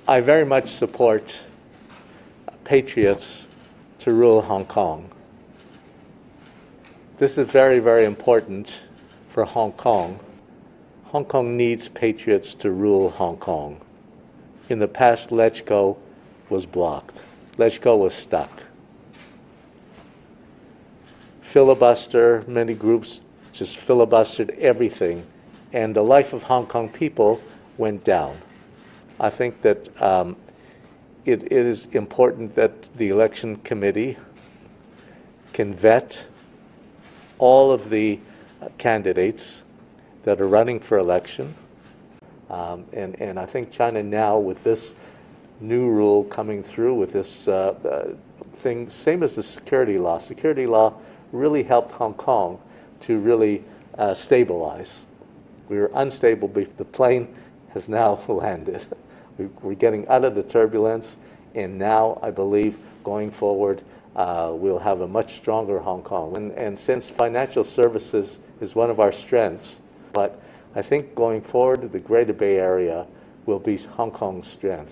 I very much support patriots to rule Hong Kong. This is very, very important for Hong Kong. Hong Kong needs patriots to rule Hong Kong. In the past, LegCo was blocked. LegCo was stuck. Filibuster, many groups just filibustered everything, and the life of Hong Kong people went down. I think that it is important that the election committee can vet all of the candidates that are running for election. And I think China now, with this new rule coming through, with this thing, same as the security law really helped Hong Kong to really stabilize. We were unstable, but the plane has now landed. We're getting out of the turbulence, and now I believe going forward we'll have a much stronger Hong Kong. And since financial services is one of our strengths, but I think going forward the Greater Bay Area will be Hong Kong's strength.